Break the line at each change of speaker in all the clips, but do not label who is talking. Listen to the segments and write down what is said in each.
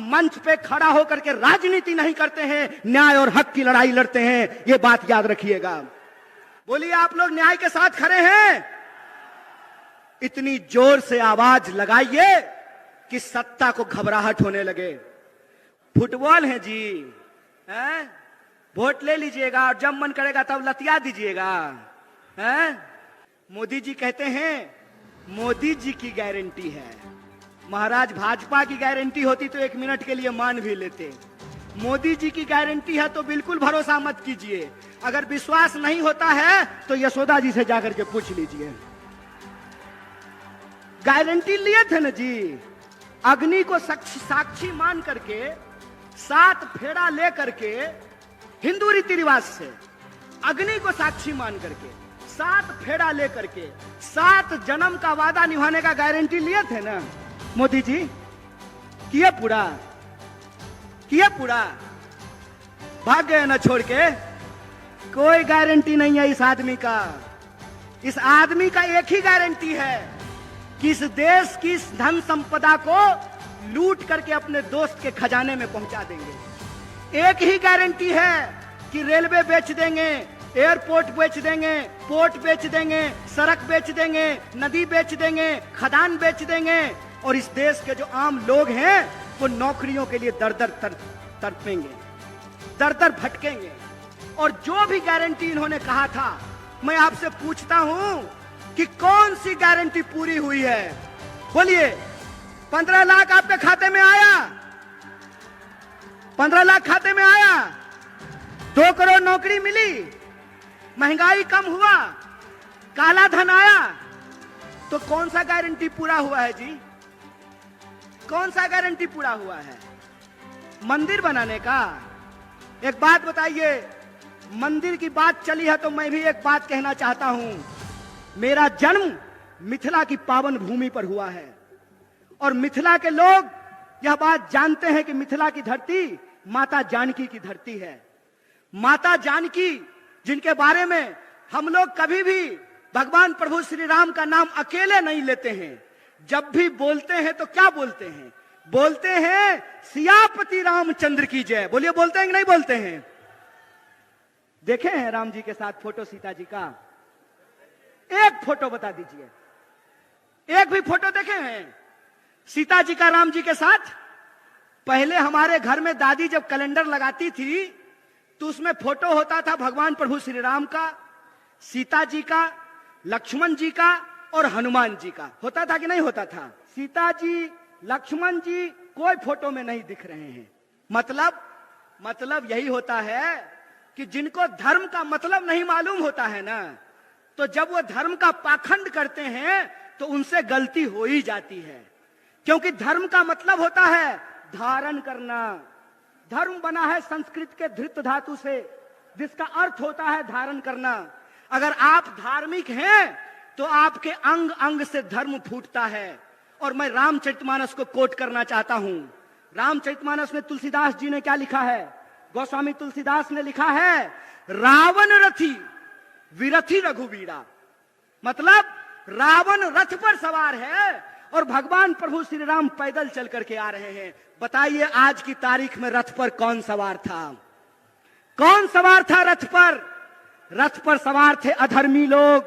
मंच पे खड़ा होकर के राजनीति नहीं करते हैं, न्याय और हक की लड़ाई लड़ते हैं। ये बात याद रखिएगा। बोलिए, आप लोग न्याय के साथ खड़े हैं? इतनी जोर से आवाज लगाइए कि सत्ता को घबराहट होने लगे। फुटबॉल है जी, हैं? वोट ले लीजिएगा और जब मन करेगा तब लतिया दीजिएगा, हैं? मोदी जी कहते हैं मोदी जी की गारंटी है। महाराज, भाजपा की गारंटी होती तो 1 मिनट के लिए मान भी लेते। मोदी जी की गारंटी है तो बिल्कुल भरोसा मत कीजिए। अगर विश्वास नहीं होता है तो यशोदा जी से जाकर के पूछ लीजिए। गारंटी लिए थे ना जी, अग्नि को साक्षी मान करके 7 फेरा ले करके, हिंदू रीति रिवाज से अग्नि को साक्षी मान करके 7 फेरा ले करके 7 जन्म का वादा निभाने का गारंटी लिए थे ना मोदी जी। किए पूरा? किए पूरा? भाग गए ना छोड़ के? कोई गारंटी नहीं है इस आदमी का। इस आदमी का एक ही गारंटी है कि इस देश की इस धन संपदा को लूट करके अपने दोस्त के खजाने में पहुंचा देंगे। एक ही गारंटी है कि रेलवे बेच देंगे, एयरपोर्ट बेच देंगे, पोर्ट बेच देंगे, सड़क बेच देंगे, नदी बेच देंगे, खदान बेच देंगे, और इस देश के जो आम लोग हैं वो नौकरियों के लिए दर दर तड़पेंगे, दर दर भटकेंगे। और जो भी गारंटी इन्होंने कहा था, मैं आपसे पूछता हूं कि कौन सी गारंटी पूरी हुई है? बोलिए। 15 लाख आपके खाते में आया? 15 लाख खाते में आया? 2 करोड़ नौकरी मिली? महंगाई कम हुआ? काला धन आया? तो कौन सा गारंटी पूरा हुआ है जी? कौन सा गारंटी पूरा हुआ है? मंदिर बनाने का? एक बात बताइए, मंदिर की बात चली है तो मैं भी एक बात कहना चाहता हूं। मेरा जन्म मिथिला की पावन भूमि पर हुआ है और मिथिला के लोग यह बात जानते हैं कि मिथिला की धरती माता जानकी की धरती है। माता जानकी, जिनके बारे में हम लोग कभी भी भगवान प्रभु श्री राम का नाम अकेले नहीं लेते हैं। जब भी बोलते हैं तो क्या बोलते हैं? बोलते हैं सियापति रामचंद्र की जय। बोलिए, बोलते हैं कि नहीं बोलते हैं? देखे हैं राम जी के साथ फोटो सीता जी का? एक फोटो बता दीजिए, एक भी फोटो देखे हैं सीता जी का राम जी के साथ? पहले हमारे घर में दादी जब कैलेंडर लगाती थी तो उसमें फोटो होता था भगवान प्रभु श्री राम का, सीता जी का, लक्ष्मण जी का और हनुमान जी का। होता था कि नहीं होता था? सीता जी, लक्ष्मण जी कोई फोटो में नहीं दिख रहे हैं। मतलब यही होता है कि जिनको धर्म का मतलब नहीं मालूम होता है ना, तो जब वो धर्म का पाखंड करते हैं तो उनसे गलती हो ही जाती है। क्योंकि धर्म का मतलब होता है धारण करना। धर्म बना है संस्कृत के धृत धातु से, जिसका अर्थ होता है धारण करना। अगर आप धार्मिक हैं तो आपके अंग अंग से धर्म फूटता है। और मैं रामचरितमानस को कोट करना चाहता हूं। रामचरितमानस में तुलसीदास जी ने क्या लिखा है? गोस्वामी तुलसीदास ने लिखा है, रावण रथी विरथी रघुवीरा। मतलब रावण रथ पर सवार है और भगवान प्रभु श्री राम पैदल चल करके आ रहे हैं। बताइए, आज की तारीख में रथ पर कौन सवार था? कौन सवार था रथ पर? रथ पर सवार थे अधर्मी लोग,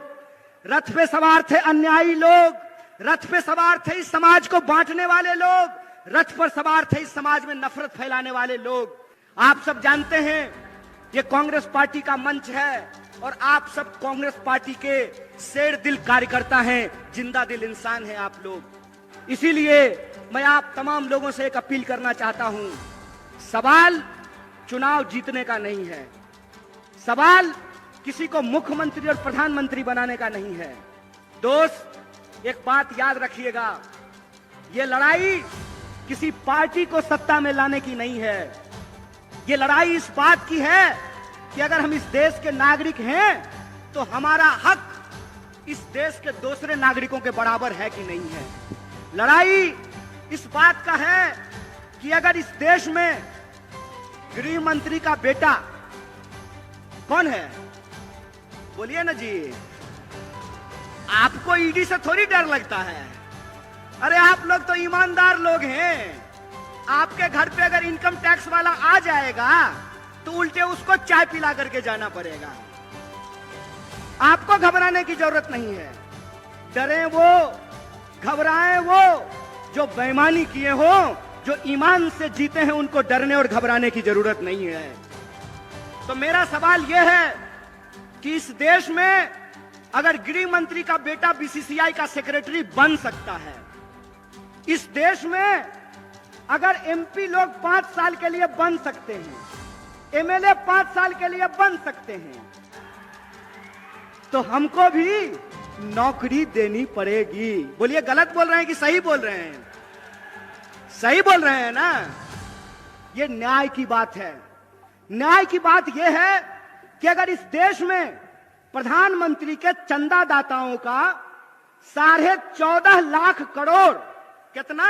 रथ पे सवार थे अन्यायी लोग, रथ पे सवार थे इस समाज को बांटने वाले लोग, रथ पर सवार थे इस समाज में नफरत फैलाने वाले लोग। आप सब जानते हैं ये कांग्रेस पार्टी का मंच है और आप सब कांग्रेस पार्टी के शेर दिल कार्यकर्ता हैं, जिंदा दिल इंसान हैं आप लोग। इसीलिए मैं आप तमाम लोगों से एक अपील करना चाहता हूं। सवाल चुनाव जीतने का नहीं है, सवाल किसी को मुख्यमंत्री और प्रधानमंत्री बनाने का नहीं है। दोस्त, एक बात याद रखिएगा, ये लड़ाई किसी पार्टी को सत्ता में लाने की नहीं है। ये लड़ाई इस बात की है कि अगर हम इस देश के नागरिक हैं तो हमारा हक इस देश के दूसरे नागरिकों के बराबर है कि नहीं है। लड़ाई इस बात का है कि अगर इस देश में गृह मंत्री का बेटा कौन है? बोलिए ना जी। आपको ईडी से थोड़ी डर लगता है? अरे आप लोग तो ईमानदार लोग हैं, आपके घर पे अगर इनकम टैक्स वाला आ जाएगा तो उल्टे उसको चाय पिला करके जाना पड़ेगा। आपको घबराने की जरूरत नहीं है। डरे वो, घबराए वो जो बेईमानी किए हो, जो ईमान से जीते हैं, उनको डरने और घबराने की जरूरत नहीं है। तो मेरा सवाल यह है कि इस देश में अगर गृह मंत्री का बेटा बीसीसीआई का सेक्रेटरी बन सकता है, इस देश में अगर एमपी लोग 5 साल के लिए बन सकते हैं, एमएलए 5 साल के लिए बन सकते हैं, तो हमको भी नौकरी देनी पड़ेगी। बोलिए गलत बोल रहे हैं कि सही बोल रहे हैं? सही बोल रहे हैं ना? ये न्याय की बात है। न्याय की बात यह है कि अगर इस देश में प्रधानमंत्री के चंदादाताओं का 14.5 लाख करोड़, कितना?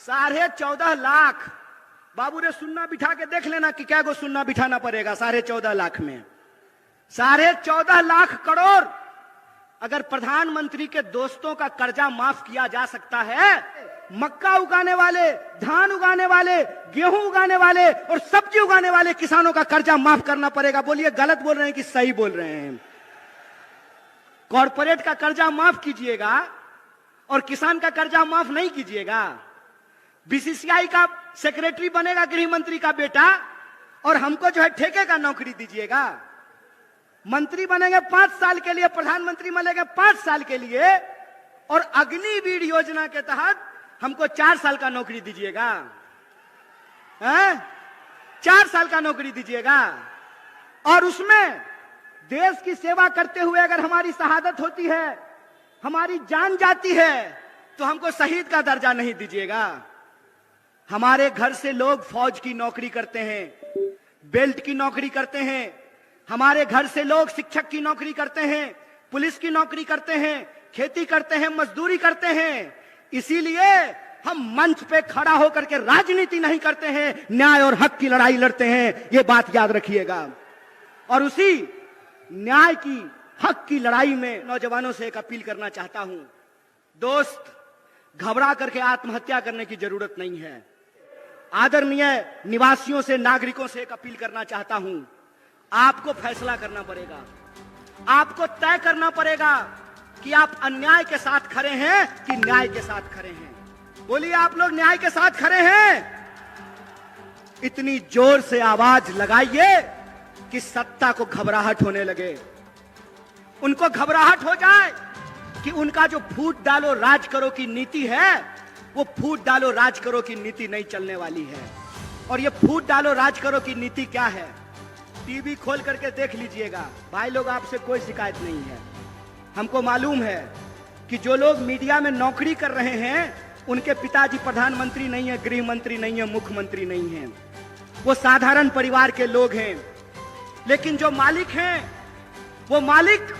14.5 लाख। बाबू रे सुन्ना बिठा के देख लेना कि क्या गो सुन्ना बिठाना पड़ेगा 14.5 लाख में। 14.5 लाख करोड़ अगर प्रधानमंत्री के दोस्तों का कर्जा माफ किया जा सकता है, मक्का उगाने वाले, धान उगाने वाले, गेहूं उगाने वाले और सब्जी उगाने वाले किसानों का कर्जा माफ करना पड़ेगा। बोलिए गलत बोल रहे हैं कि सही बोल रहे हैं? कॉर्पोरेट का कर्जा माफ कीजिएगा और किसान का कर्जा माफ नहीं कीजिएगा। बीसीसीआई का सेक्रेटरी बनेगा गृह मंत्री का बेटा और हमको जो है ठेके का नौकरी दीजिएगा। मंत्री बनेंगे 5 साल के लिए, प्रधानमंत्री बनेंगे 5 साल के लिए और अग्निवीर योजना के तहत हमको 4 साल का नौकरी दीजिएगा। 4 साल का नौकरी दीजिएगा और उसमें देश की सेवा करते हुए अगर हमारी शहादत होती है, हमारी जान जाती है, तो हमको शहीद का दर्जा नहीं दीजिएगा। हमारे घर से लोग फौज की नौकरी करते हैं, बेल्ट की नौकरी करते हैं, हमारे घर से लोग शिक्षक की नौकरी करते हैं, पुलिस की नौकरी करते हैं, खेती करते हैं, मजदूरी करते हैं। इसीलिए हम मंच पे खड़ा होकर के राजनीति नहीं करते हैं, न्याय और हक की लड़ाई लड़ते हैं। ये बात याद रखिएगा। और उसी न्याय की, हक की लड़ाई में नौजवानों से एक अपील करना चाहता हूं। दोस्त, घबरा करके आत्महत्या करने की जरूरत नहीं है। आदरणीय निवासियों से, नागरिकों से एक अपील करना चाहता हूं। आपको फैसला करना पड़ेगा, आपको तय करना पड़ेगा कि आप अन्याय के साथ खड़े हैं कि न्याय के साथ खड़े हैं। बोलिए, आप लोग न्याय के साथ खड़े हैं? इतनी जोर से आवाज लगाइए कि सत्ता को घबराहट होने लगे, उनको घबराहट हो जाए कि उनका जो फूट डालो राज करो की नीति है, वो फूट डालो राज करो की नीति नहीं चलने वाली है। और ये फूट डालो राज करो की नीति क्या है? टीवी खोल करके देख लीजिएगा। भाई लोग, आपसे कोई शिकायत नहीं है। हमको मालूम है कि जो लोग मीडिया में नौकरी कर रहे हैं, उनके पिताजी प्रधानमंत्री नहीं है, गृह मंत्री नहीं है, मुख्यमंत्री नहीं है, वो साधारण परिवार के लोग हैं। लेकिन जो मालिक हैं, वो मालिक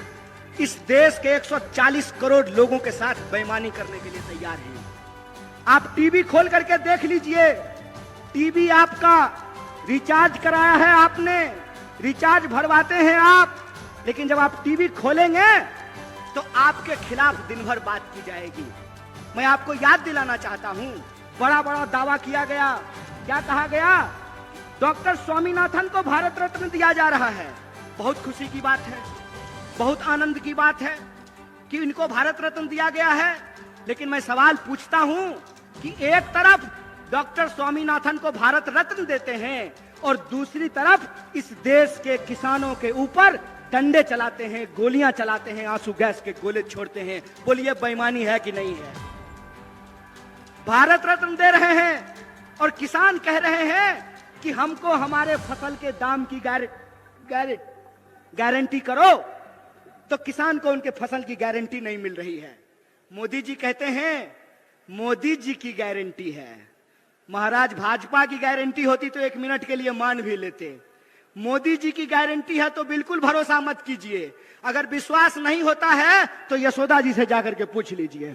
इस देश के 140 करोड़ लोगों के साथ बेईमानी करने के लिए तैयार हैं। आप टीवी खोल करके देख लीजिए। टीवी आपका रिचार्ज कराया है आपने, रिचार्ज भरवाते हैं आप, लेकिन जब आप टीवी खोलेंगे तो आपके खिलाफ दिन भर बात की जाएगी। मैं आपको याद दिलाना चाहता हूं, बड़ा बड़ा दावा किया गया। क्या कहा गया? डॉक्टर स्वामीनाथन को भारत रत्न दिया जा रहा है। बहुत खुशी की बात है, बहुत आनंद की बात है कि इनको भारत रत्न दिया गया है। लेकिन मैं सवाल पूछता हूं कि एक तरफ डॉक्टर स्वामीनाथन को भारत रत्न देते हैं और दूसरी तरफ इस देश के किसानों के ऊपर डंडे चलाते हैं, गोलियां चलाते हैं, आंसू गैस के गोले छोड़ते हैं। बोलिए, बेईमानी है कि नहीं है? भारत रत्न दे रहे हैं और किसान कह रहे हैं कि हमको हमारे फसल के दाम की गारंटी करो, तो किसान को उनके फसल की गारंटी नहीं मिल रही है। मोदी जी कहते हैं मोदी जी की गारंटी है। महाराज, भाजपा की गारंटी होती तो 1 मिनट के लिए मान भी लेते। मोदी जी की गारंटी है तो बिल्कुल भरोसा मत कीजिए। अगर विश्वास नहीं होता है तो यशोदा जी से जाकर के पूछ लीजिए।